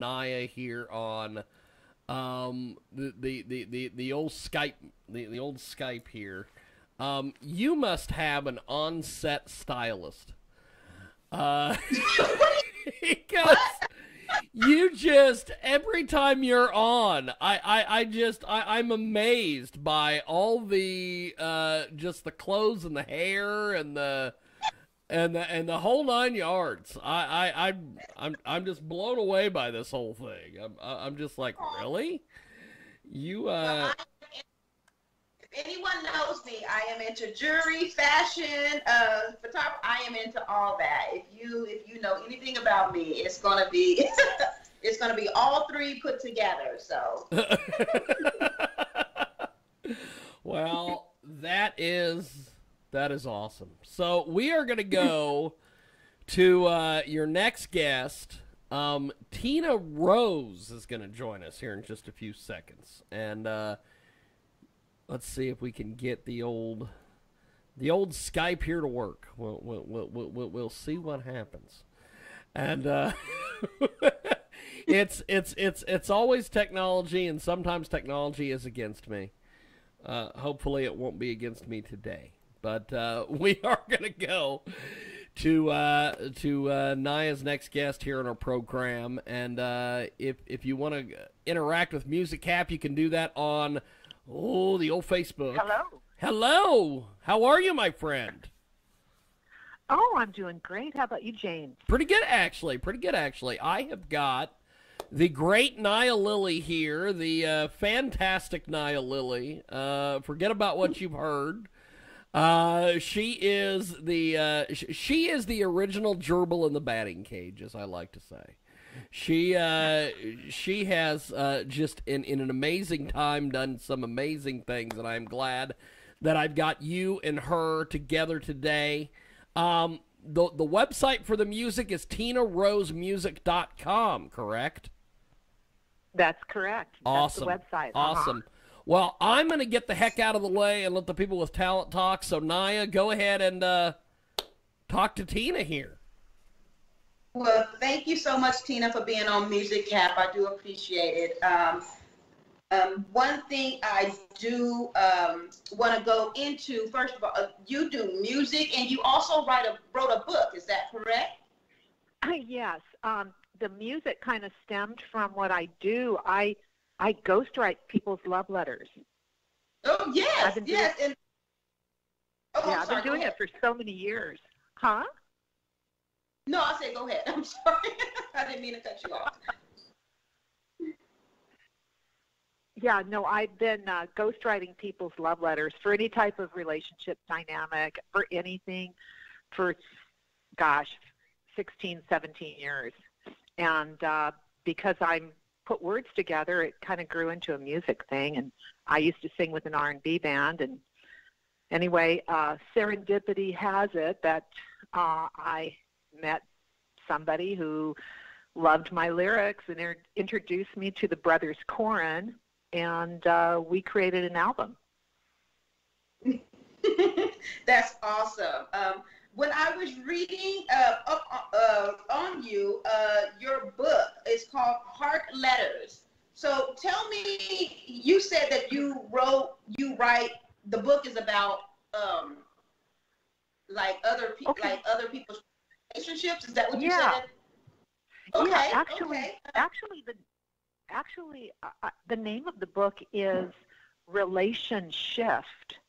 Naya here on the old Skype the old Skype here. You must have an on-set stylist. Uh, because you just every time you're on, I'm amazed by all the just the clothes and the hair and the whole 9 yards. I'm just blown away by this whole thing. I'm just like, really? You Well, if anyone knows me, I am into jewelry, fashion, photography. I am into all that. If you know anything about me, it's gonna be it's gonna be all three put together. So. well, that is awesome. So we are gonna go to your next guest. Tina Rose is going to join us here in just a few seconds, and let's see if we can get the old Skype here to work. We'll see what happens, and it's always technology, and sometimes technology is against me. Hopefully, it won't be against me today, but we are going to go to Naya's next guest here on our program, and if you want to interact with Music Cap, you can do that on the old Facebook. Hello. How are you, my friend? Oh, I'm doing great. How about you, James? Pretty good, actually. I have got the great Nia Lily here, the fantastic Nia Lily. Forget about what you've heard. She is the original gerbil in the batting cage, as I like to say. She has just in an amazing time done some amazing things, and I'm glad that I've got you and her together today. The website for the music is tinarosemusic.com, correct? That's correct. Awesome. That's the website. Awesome. Well, I'm going to get the heck out of the way and let the people with talent talk. So, Naya, go ahead and talk to Tina here. Well, thank you so much, Tina, for being on Music Cap. I do appreciate it. One thing I do want to go into, first of all, you do music and you also wrote a book. Is that correct? Yes. The music kind of stemmed from what I do. I ghostwrite people's love letters. Oh, yes, yes. I've been doing it for so many years. Huh? No, I said go ahead. I'm sorry. I didn't mean to cut you off. Yeah, no, I've been ghostwriting people's love letters for any type of relationship dynamic, for anything, for, 16, 17 years. And because I'm put words together, it kind of grew into a music thing. And I used to sing with an R&B band. And anyway, serendipity has it that I met somebody who loved my lyrics and introduced me to the Brothers Corin, and we created an album. That's awesome. When I was reading on you, your book is called Heart Letters. So tell me, you said that you write, the book is about like other people's relationships. Is that what you said? Okay. Yeah, okay. Actually, the name of the book is Relation Shift.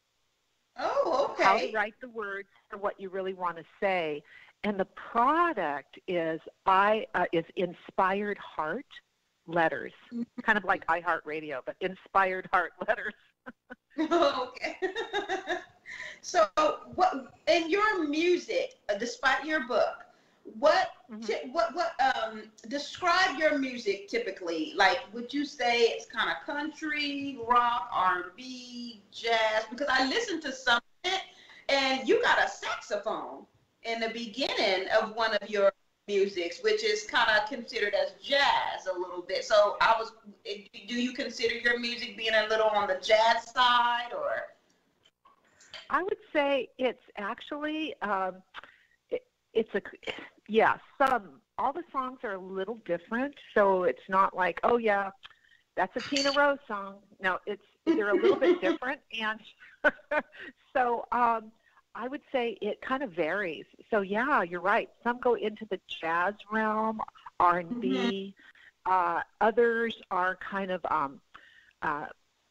Oh, okay. How to write the words for what you really want to say, and the product is Inspired Heart Letters, kind of like iHeartRadio, but Inspired Heart Letters. Okay. So, what in your music, despite your book, what describe your music typically? Like, would you say it's kind of country, rock, R&B, jazz? Because I listened to some of it, and you got a saxophone in the beginning of one of your musics, which is kind of considered as jazz a little bit. So do you consider your music being a little on the jazz side, or? I would say it's actually, some all the songs are a little different, so it's not like, oh yeah, that's a Tina Rose song. No, they're a little bit different, and so I would say it kind of varies. So yeah, you're right. Some go into the jazz realm, R&B. Others are kind of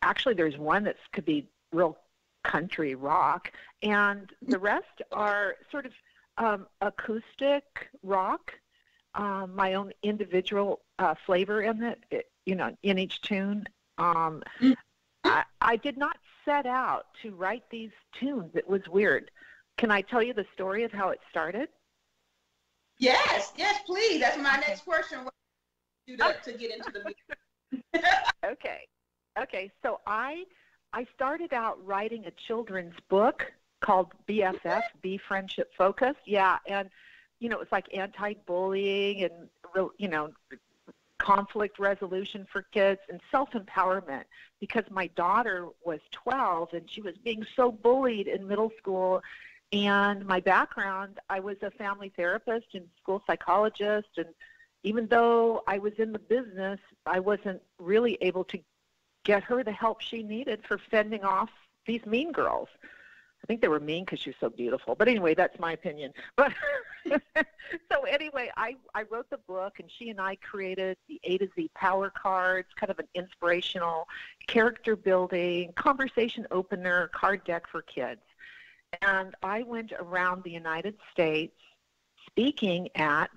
actually, there's one that could be real country rock, and the rest are sort of acoustic rock. My own individual flavor in it, in each tune. I did not set out to write these tunes. It was weird. Can I tell you the story of how it started? Yes, please. That's my next question. What do you do to get into the music? Okay. So I started out writing a children's book called BFF, Be Friendship Focused. Yeah, and it was like anti-bullying and conflict resolution for kids and self-empowerment, because my daughter was 12 and she was being so bullied in middle school. And my background, I was a family therapist and school psychologist, and even though I was in the business, I wasn't really able to get her the help she needed for fending off these mean girls. I think they were mean because she was so beautiful. But anyway, that's my opinion. But so anyway, I wrote the book, and she and I created the A to Z power cards, kind of an inspirational character building, conversation opener card deck for kids. And I went around the United States speaking at,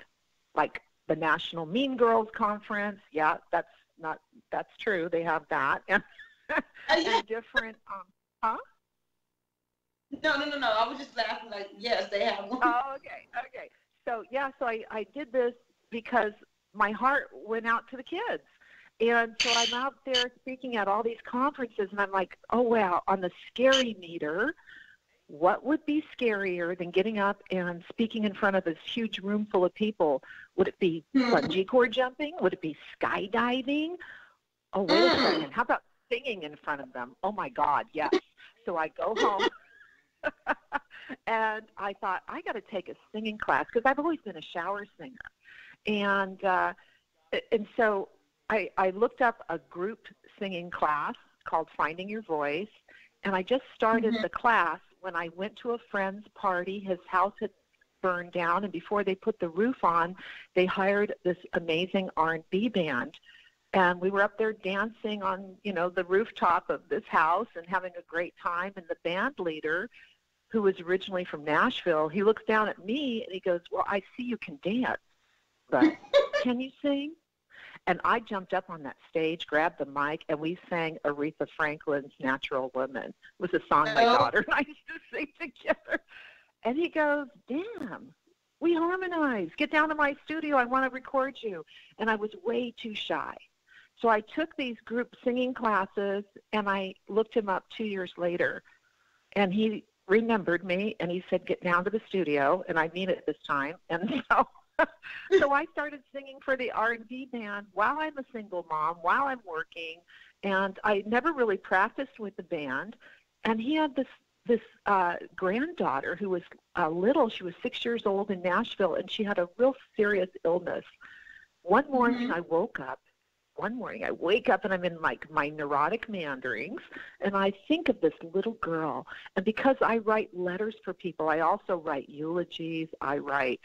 like, the National Mean Girls Conference. Yeah, that's true. They have that. And, and different, huh? No. I was just laughing like, yes, they have one. Oh, okay. So, yeah, so I did this because my heart went out to the kids. And so I'm out there speaking at all these conferences, and I'm like, oh, wow, on the scary meter, what would be scarier than getting up and speaking in front of this huge room full of people? Would it be bungee cord jumping? Would it be skydiving? Oh, wait a second. How about singing in front of them? Oh, my God, yes. So I go home, and I thought, I got to take a singing class, because I've always been a shower singer. And so I looked up a group singing class called Finding Your Voice, and I just started the class when I went to a friend's party. His house had burned down, and before they put the roof on, they hired this amazing R&B band. And we were up there dancing on, the rooftop of this house and having a great time. And the band leader, who was originally from Nashville, he looks down at me and he goes, well, I see you can dance, but can you sing? And I jumped up on that stage, grabbed the mic, and we sang Aretha Franklin's Natural Woman. It was a song my daughter and I used to sing together. And he goes, damn, we harmonize. Get down to my studio. I want to record you. And I was way too shy. So I took these group singing classes, and I looked him up 2 years later. And he remembered me, and he said, get down to the studio. And I mean it this time. And so I started singing for the R&B band while I'm a single mom, while I'm working, and I never really practiced with the band. And he had this granddaughter who was little. She was 6 years old in Nashville, and she had a real serious illness. One morning I wake up and I'm in like my neurotic meanderings, and I think of this little girl. And because I write letters for people, I also write eulogies, I write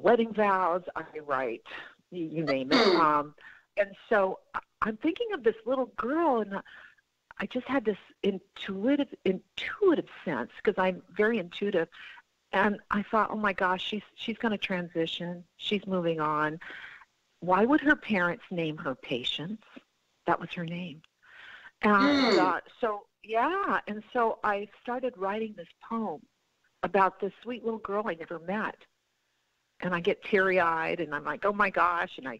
wedding vows, I write, you name it. And so I'm thinking of this little girl, and I just had this intuitive sense, because I'm very intuitive. And I thought, oh my gosh, she's going to transition. She's moving on. Why would her parents name her Patience? That was her name. And so I started writing this poem about this sweet little girl I never met. And I get teary-eyed, and I'm like, oh my gosh. And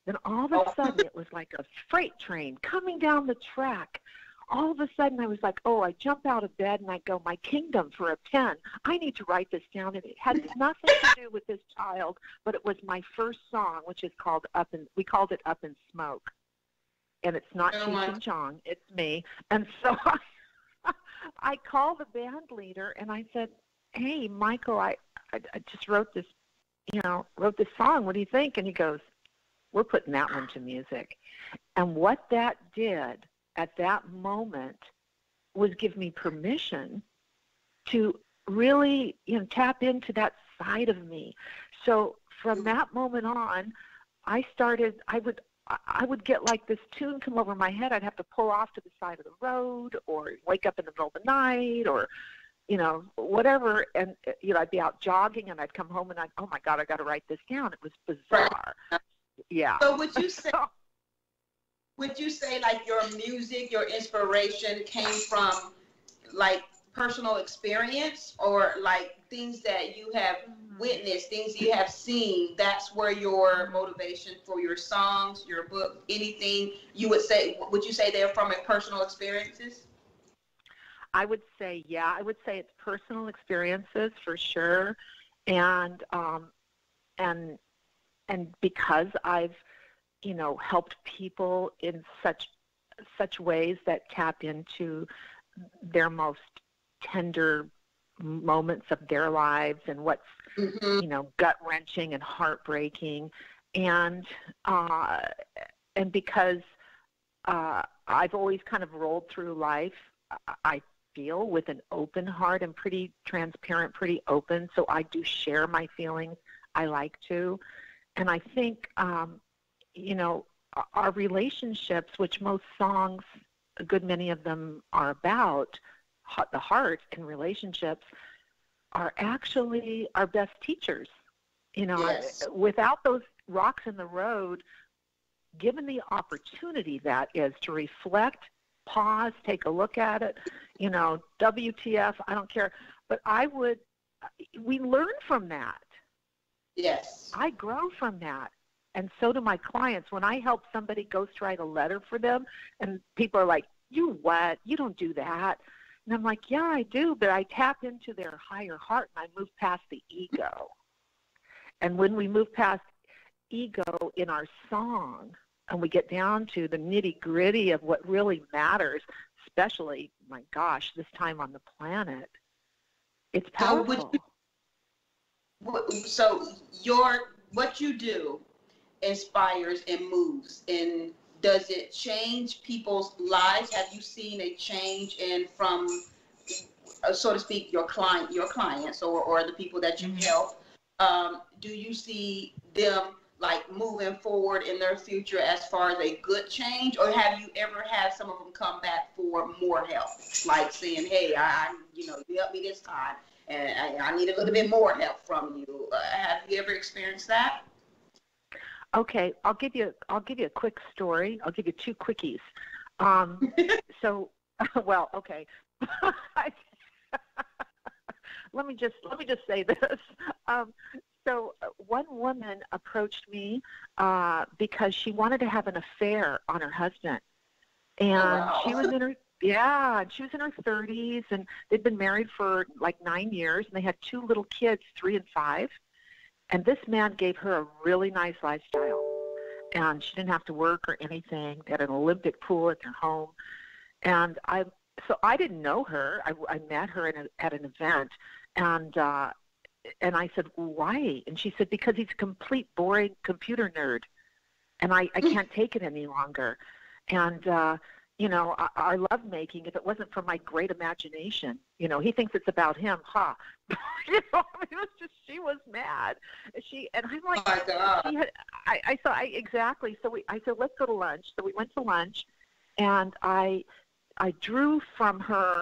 then all of a sudden, it was like a freight train coming down the track. All of a sudden, I was like, oh, I jump out of bed, and I go, my kingdom, for a pen. I need to write this down. And it had nothing to do with this child, but it was my first song, which is called we called it Up in Smoke. And it's not Cheech and Chong, it's me. And so I called the band leader, and I said, hey, Michael, I just wrote this wrote this song. What do you think? And he goes, we're putting that one to music. And what that did at that moment was give me permission to really, tap into that side of me. So from that moment on, I would get like this tune come over my head. I'd have to pull off to the side of the road or wake up in the middle of the night or, whatever. And, I'd be out jogging and I'd come home and oh my God, I got to write this down. It was bizarre. Right. Yeah. So would you say like your music, your inspiration came from like personal experience or like things that you have witnessed, things you have seen? That's where your motivation for your songs, your book, anything would you say they're from personal experiences? I would say, yeah, it's personal experiences for sure. And because I've, helped people in such ways that tap into their most tender moments of their lives and what's, gut-wrenching and heartbreaking. And because I've always kind of rolled through life, I feel with an open heart and pretty transparent, pretty open. So I do share my feelings. I like to. And I think, our relationships, which most songs, a good many of them are about, the heart and relationships, are actually our best teachers. Yes. Without those rocks in the road, given the opportunity that is to reflect, pause, take a look at it, WTF, I don't care. But we learn from that. Yes. I grow from that. And so do my clients. When I help somebody ghostwrite a letter for them, and people are like, you what? You don't do that. And I'm like, yeah, I do, but I tap into their higher heart and I move past the ego. And when we move past ego in our song and we get down to the nitty-gritty of what really matters, especially, my gosh, this time on the planet, it's powerful. So what you do inspires and moves, and does it change people's lives? Have you seen a change from, so to speak, your clients or the people that you help? Do you see them like moving forward in their future as far as a good change, or have you ever had some of them come back for more help, like saying, hey, you helped me this time and I need a little bit more help from you? Have you ever experienced that? Okay, I'll give you a quick story. I'll give you two quickies. Okay. Let me just say this. So one woman approached me because she wanted to have an affair on her husband, and she was in her 30s, and they'd been married for like 9 years, and they had 2 little kids, 3 and 5. And this man gave her a really nice lifestyle, and she didn't have to work or anything. They had an Olympic pool at their home, and I didn't know her. I met her at an event, and I said, why? And she said, because he's a complete boring computer nerd, and I can't take it any longer. And our lovemaking, if it wasn't for my great imagination, he thinks it's about him, huh? It was just, she was mad. And I'm like, oh my God. Exactly. So I said, let's go to lunch. So we went to lunch, and I drew from her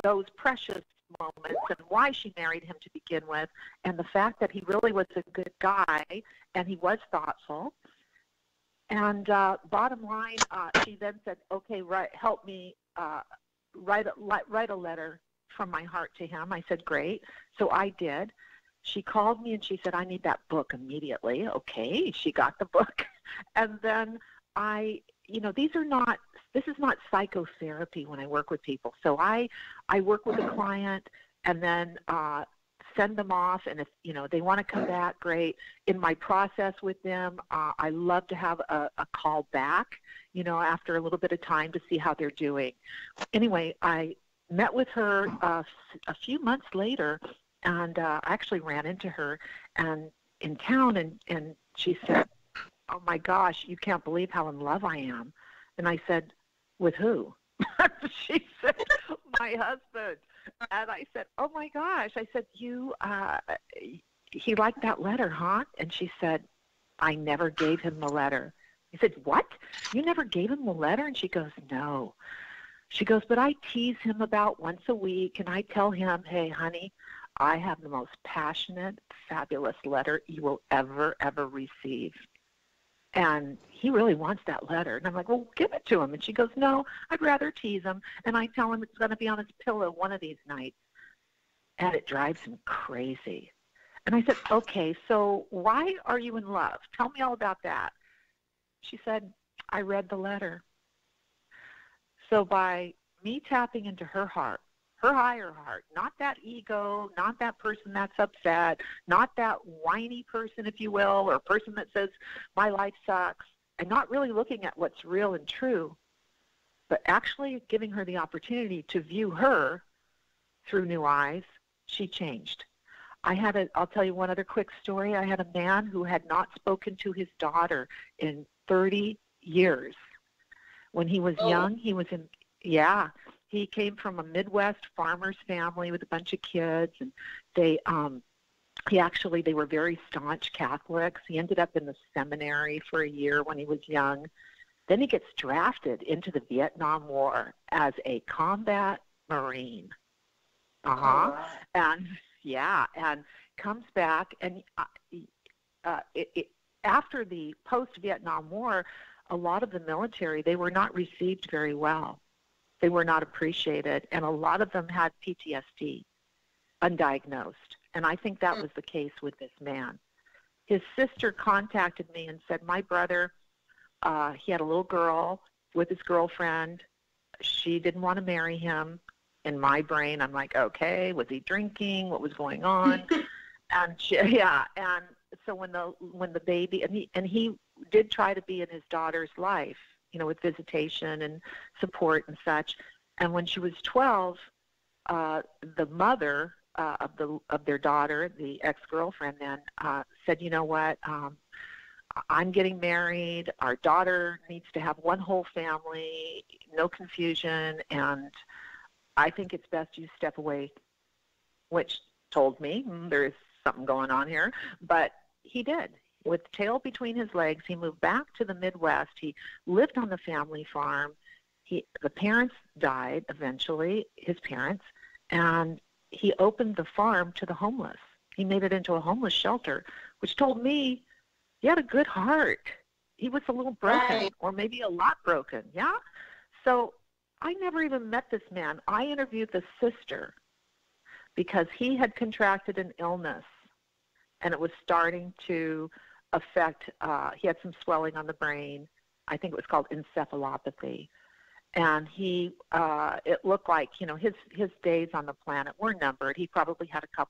those precious moments and why she married him to begin with, and the fact that he really was a good guy and he was thoughtful. And bottom line, she then said, okay, help me write a letter from my heart to him. I said, great. So I did. She called me and she said, I need that book immediately. Okay, she got the book. And then this is not psychotherapy when I work with people. So I work with a client and then send them off, and if they want to come back, great. In my process with them, I love to have a call back, after a little bit of time to see how they're doing. Anyway, I met with her a few months later, and I actually ran into her, and in town, and she said, "Oh my gosh, you can't believe how in love I am." And I said, "With who?" She said, "My husband." And I said, "Oh my gosh." I said, he liked that letter, huh?" And she said, "I never gave him the letter." I said, "What? You never gave him the letter?" And she goes, "No." She goes, "But I tease him about once a week, and I tell him, 'Hey, honey, I have the most passionate, fabulous letter you will ever, ever receive. And he really wants that letter.'" And I'm like, "Well, give it to him." And she goes, "No, I'd rather tease him. And I tell him it's going to be on his pillow one of these nights." And it drives him crazy. And I said, "Okay, so why are you in love? Tell me all about that." She said, "I read the letter." So by me tapping into her heart, her higher heart, not that ego, not that person that's upset, not that whiny person, if you will, or person that says, "My life sucks," and not really looking at what's real and true, but actually giving her the opportunity to view her through new eyes, she changed. I'll tell you one other quick story. I had a man who had not spoken to his daughter in 30 years. When he was young, he came from a Midwest farmer's family with a bunch of kids, and they were very staunch Catholics. He ended up in the seminary for a year when he was young. Then he gets drafted into the Vietnam War as a combat Marine. Wow. And comes back, and after the post-Vietnam War, a lot of the military, they were not received very well. They were not appreciated, and a lot of them had PTSD, undiagnosed. And I think that was the case with this man. His sister contacted me and said, "My brother, he had a little girl with his girlfriend. She didn't want to marry him." In my brain, I'm like, "Okay, was he drinking? What was going on?" And and so when the baby, and he did try to be in his daughter's life, with visitation and support and such. And when she was 12, the mother of their daughter, the ex-girlfriend, then said, "You know what? I'm getting married. Our daughter needs to have one whole family, no confusion, and I think it's best you step away," which told me there's something going on here. But he did. With tail between his legs, he moved back to the Midwest. He lived on the family farm. The parents died eventually, his parents, and he opened the farm to the homeless. He made it into a homeless shelter, which told me he had a good heart. He was a little broken, Right. or maybe a lot broken, yeah? So I never even met this man. I interviewed the sister because he had contracted an illness, and it was starting to affect, he had some swelling on the brain. I think it was called encephalopathy. And it looked like, his days on the planet were numbered. He probably had a few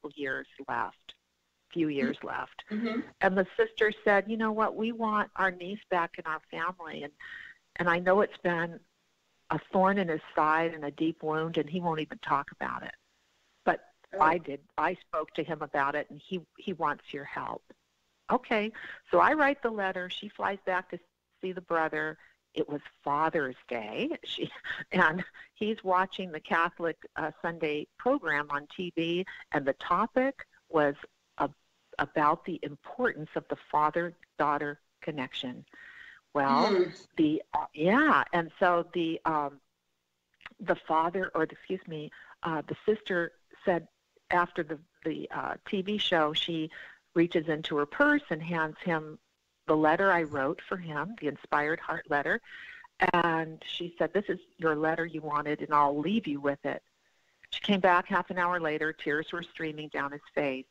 years left. Mm-hmm. And the sister said, "You know what, we want our niece back in our family. And I know it's been a thorn in his side and a deep wound, and he won't even talk about it. But I did. I spoke to him about it, and he wants your help." Okay, so I write the letter. She flies back to see the brother. It was Father's Day, and he's watching the Catholic Sunday program on TV, and the topic was about the importance of the father-daughter connection. Well, and so the father, the sister said after the TV show, she reaches into her purse and hands him the letter I wrote for him, the Inspired Heart letter, and she said, "This is your letter you wanted, and I'll leave you with it." She came back half an hour later, tears were streaming down his face.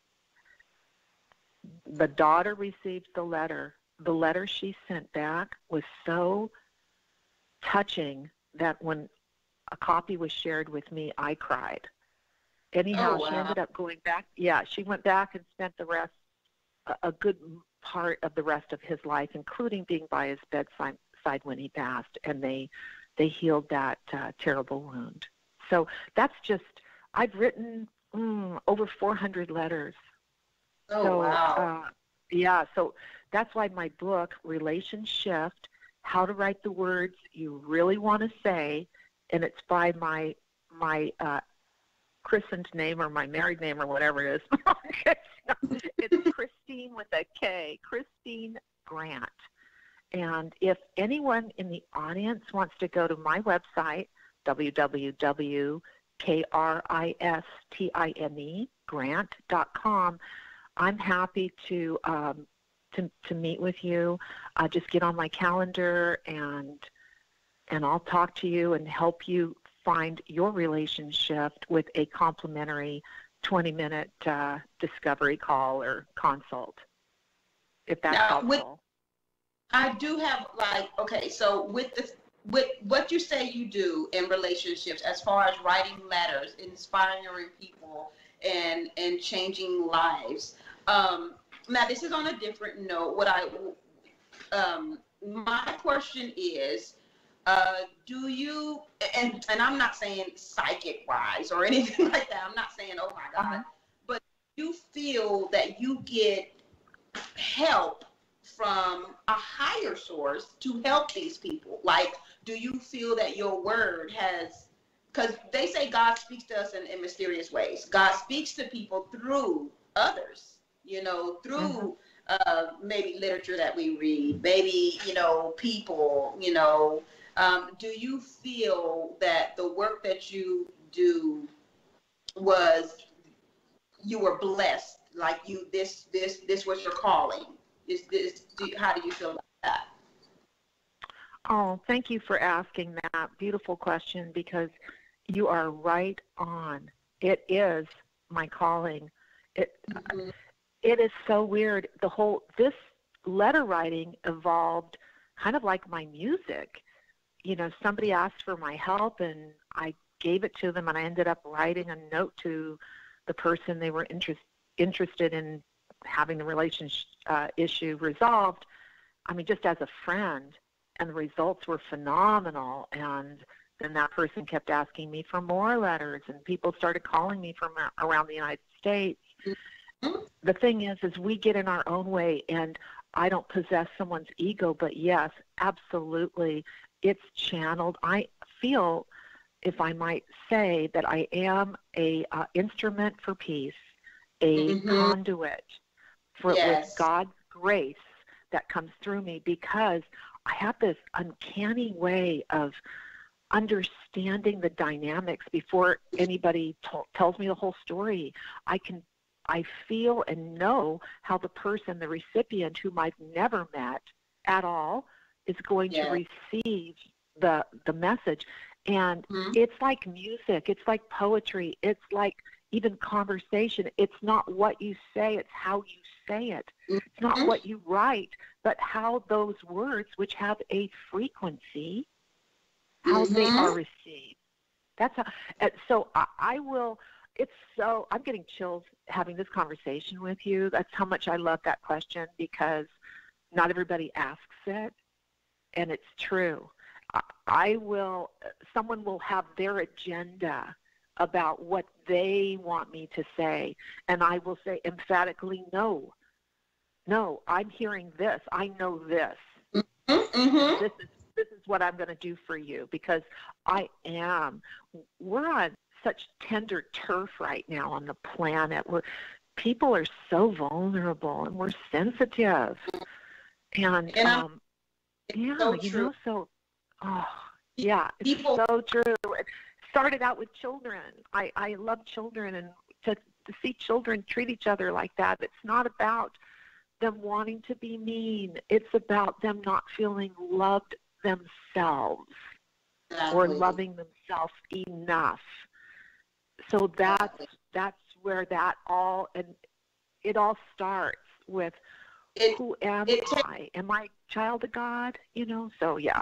The daughter received the letter. The letter she sent back was so touching that when a copy was shared with me, I cried. Anyhow, Oh, wow. She ended up going back. Yeah, she went back and spent a good part of the rest of his life, including being by his bedside when he passed, and they healed that terrible wound. So that's just, I've written over 400 letters. Oh, So, wow. Yeah, so that's why my book, Relationship, How to Write the Words You Really Want to Say, and it's by my christened name or my married name or whatever it is. It's Christine with a K, Christine Grant. And if anyone in the audience wants to go to my website, www.kristine.grant.com, I'm happy to meet with you. Just get on my calendar, and I'll talk to you and help you find your relationship with a complimentary 20-minute discovery call or consult, if that's helpful. I do have, like, okay, so with what you say you do in relationships, as far as writing letters, inspiring people, and changing lives. Now, this is on a different note. My question is, do you, and I'm not saying psychic wise or anything like that. I'm not saying, oh my God, but you feel that you get help from a higher source to help these people? Like, do you feel that your word has, because they say God speaks to us in mysterious ways. God speaks to people through others, through maybe literature that we read, maybe, people, do you feel that the work that you do you were blessed, like this was your calling? How do you feel about that? Oh, thank you for asking that beautiful question, because you are right on. It is my calling. It is so weird. This letter writing evolved kind of like my music. Somebody asked for my help, and I gave it to them, and I ended up writing a note to the person they were interested in having the relationship issue resolved. I mean, just as a friend, and the results were phenomenal. And then that person kept asking me for more letters, and people started calling me from around the United States. The thing is we get in our own way, and I don't possess someone's ego, but yes, absolutely, it's channeled. I feel, if I might say, that I am a instrument for peace, a conduit with God's grace that comes through me, because I have this uncanny way of understanding the dynamics before anybody tells me the whole story. I feel and know how the person, the recipient, whom I've never met at all, is going to receive the message. And it's like music, it's like poetry, it's like even conversation. It's not what you say, it's how you say it. It's not what you write, but how those words, which have a frequency, how they are received. That's how. So I will. I'm getting chills having this conversation with you. That's how much I love that question, because not everybody asks it, and it's true. Someone will have their agenda about what they want me to say, and I will say emphatically, no, I'm hearing this. I know this. This is what I'm going to do for you, because we're on such tender turf right now on the planet, where people are so vulnerable and we're sensitive. And it's so true. It started out with children. I love children, and to see children treat each other like that, it's not about them wanting to be mean. It's about them not feeling loved themselves or loving themselves enough. So that's where it all starts with who am I? Am I a child of God? So yeah.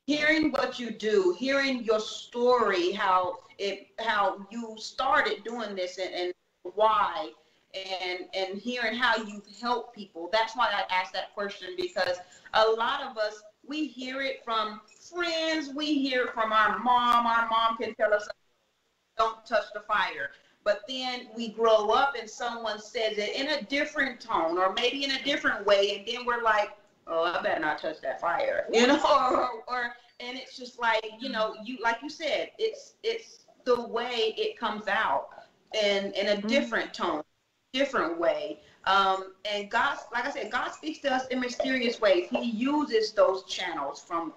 Hearing what you do, hearing your story, how you started doing this and why, and hearing how you've helped people. That's why I asked that question, because a lot of us, we hear it from friends, we hear it from our mom. Our mom can tell us, don't touch the fire. but then we grow up and someone says it in a different tone or maybe in a different way, and then we're like, oh, I better not touch that fire, or and it's just like, you, like you said, it's the way it comes out in a different tone, different way. And God, like I said, God speaks to us in mysterious ways. He uses those channels from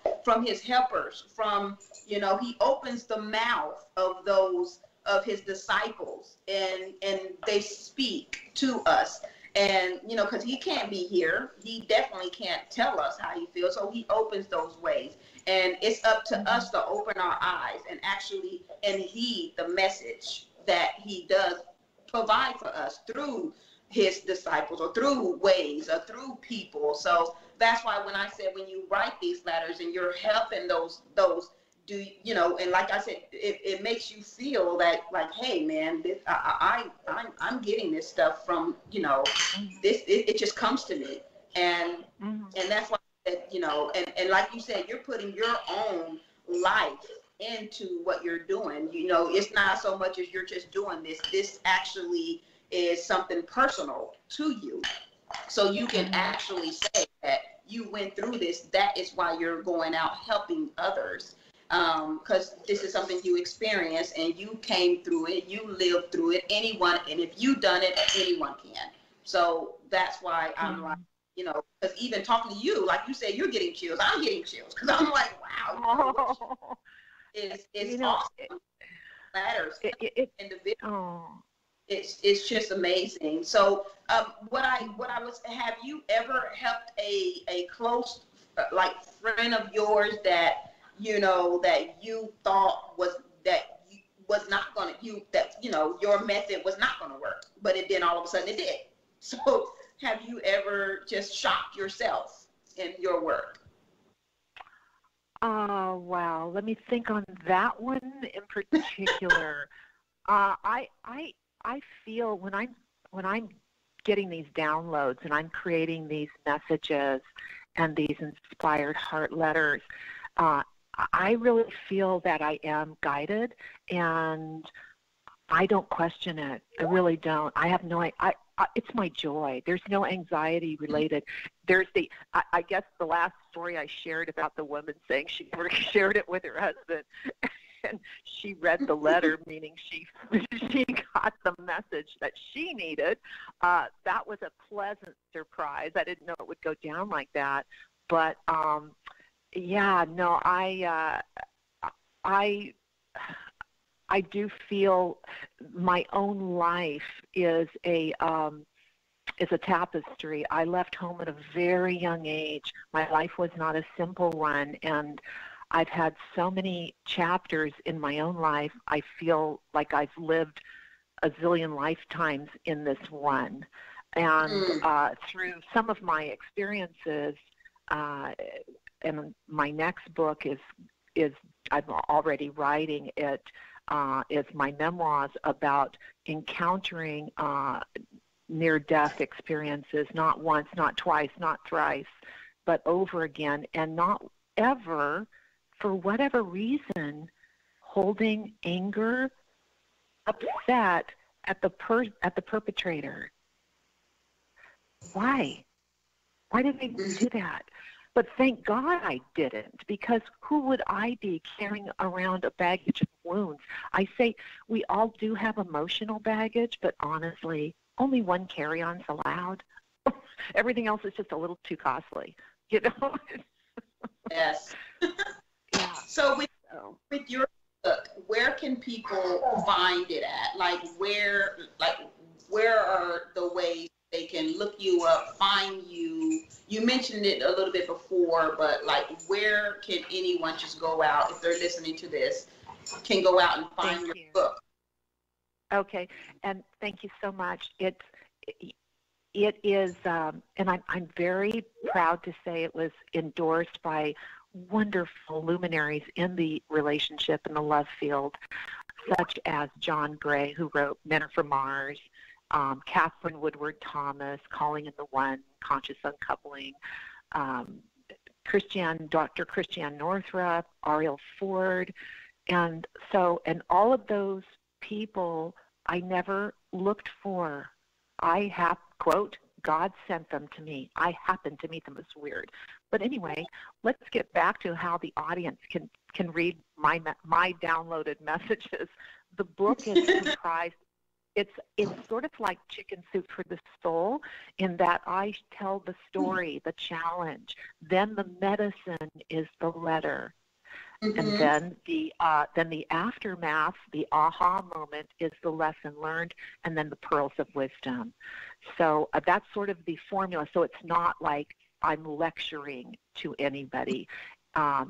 his helpers, from, he opens the mouth of those of his disciples, and they speak to us. And, because he can't be here, he definitely can't tell us how he feels. So he opens those ways. And it's up to us to open our eyes and actually and heed the message that he does provide for us through his disciples or through ways or through people. So that's why when I said, when you write these letters and you're helping those and like I said, it makes you feel that, like, hey man, I'm getting this stuff from, this, it just comes to me. And that's why I said, and like you said, you're putting your own life into what you're doing. It's not so much as you're just doing this actually is something personal to you. So you can actually say that you went through this. That is why you're going out helping others. Because this is something you experienced and you came through it, you lived through it. Anyone, and if you've done it, anyone can. So that's why I'm like, because even talking to you, like you said, you're getting chills. I'm getting chills because I'm like, wow, it's awesome. Matters individual. It's just amazing. So what I was, have you ever helped a close friend of yours that that you thought was not going to, your method was not going to work, but it then all of a sudden it did. So have you ever just shocked yourself in your work? Wow. Let me think on that one in particular. I feel when I'm getting these downloads and I'm creating these messages and these inspired heart letters, I really feel that I am guided, and I don't question it. I really don't. I have no. It's my joy. There's no anxiety related. There's I guess the last story I shared about the woman saying she never shared it with her husband, and she read the letter, meaning she got the message that she needed. That was a pleasant surprise. I didn't know it would go down like that, but. Yeah, no, I do feel my own life is a tapestry. I left home at a very young age. My life was not a simple one, and I've had so many chapters in my own life. I feel like I've lived a zillion lifetimes in this one. And through some of my experiences, and my next book is I'm already writing it, is my memoirs about encountering near-death experiences, not once, not twice, not thrice, but over again, and not ever, for whatever reason, holding anger, upset at the perpetrator. Why? Why did they do that? But thank God I didn't, because who would I be carrying around a baggage of wounds? I say we all do have emotional baggage, but honestly, only one carry-on's allowed. Everything else is just a little too costly, Yes. Yeah. So with your book, where can people find it at? Where are the ways they can look you up, find you? You mentioned it a little bit before, but where can anyone just go out, if they're listening to this, can go out and find your book? Okay, and thank you so much. It is, and I'm very proud to say it was endorsed by wonderful luminaries in the relationship and the love field, such as John Gray, who wrote Men Are From Mars, Catherine Woodward Thomas, Calling in the One, Conscious Uncoupling, Dr. Christiane Northrup, Ariel Ford, and all of those people I never looked for. I have, quote, God sent them to me. I happened to meet them. It's weird. But anyway, let's get back to how the audience can read my downloaded messages. The book is comprised, it's sort of like Chicken Soup for the Soul, in that I tell the story, the challenge. Then the medicine is the letter. And then the aftermath, the aha moment, is the lesson learned, and then the pearls of wisdom. So that's sort of the formula. So it's not like I'm lecturing to anybody. I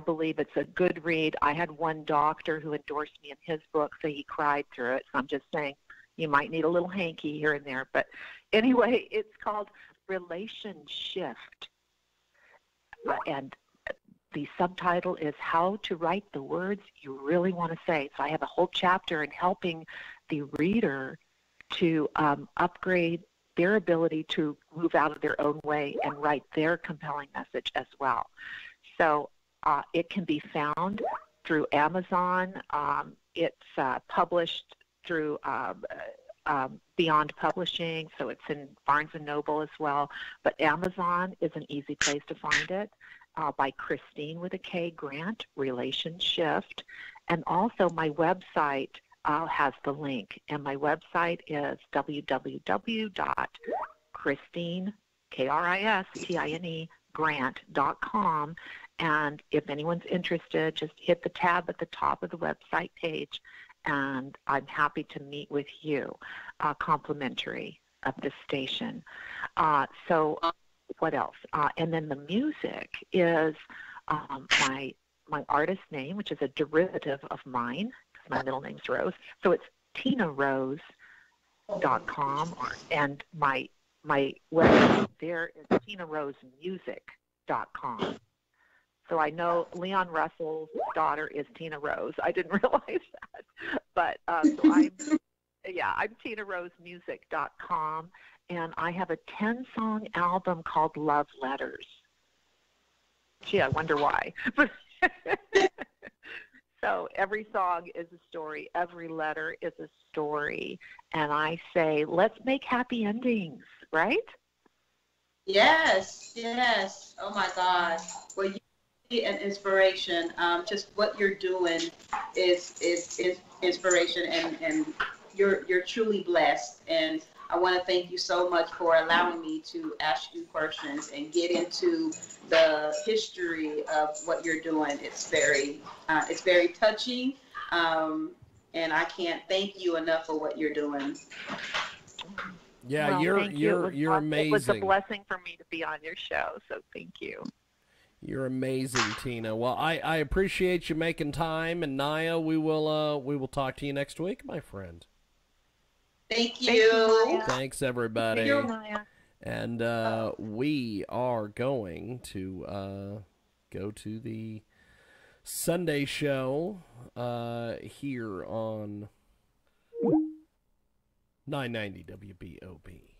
believe it's a good read. I had one doctor who endorsed me in his book, so he cried through it. So I'm just saying you might need a little hanky here and there. But anyway, it's called Relation Shift. And the subtitle is How to Write the Words You Really Want to Say. So I have a whole chapter in helping the reader to upgrade their ability to move out of their own way and write their compelling message as well. So it can be found through Amazon. It's published through Beyond Publishing, so it's in Barnes & Noble as well. But Amazon is an easy place to find it. By Christine with a K Grant, Relation Shift. And also my website has the link. And my website is www.christine, K-R-I-S-T-I-N-E, grant.com. And if anyone's interested, just hit the tab at the top of the website page, and I'm happy to meet with you, complimentary of the station. So what else? And then the music is my artist name, which is a derivative of mine, because my middle name's Rose. So it's tinarose.com, and my website there is tinarosemusic.com. So I know Leon Russell's daughter is Tina Rose. I didn't realize that. But so I'm tinarosemusic.com, and I have a 10-song album called Love Letters. Gee, I wonder why. So every song is a story. Every letter is a story. And I say, let's make happy endings, right? Yes, yes. Oh, my God. Well, you an inspiration. Just what you're doing is inspiration, and you're truly blessed. And I want to thank you so much for allowing me to ask you questions and get into the history of what you're doing. It's very touching, and I can't thank you enough for what you're doing. Yeah, well, you're amazing. It was a blessing for me to be on your show, so thank you. You're amazing, Tina. Well, I appreciate you making time, and Naya, we will talk to you next week, my friend. Thank you. Thanks, everybody. Thank you, Naya. And we are going to go to the Sunday show here on 990 WBOB.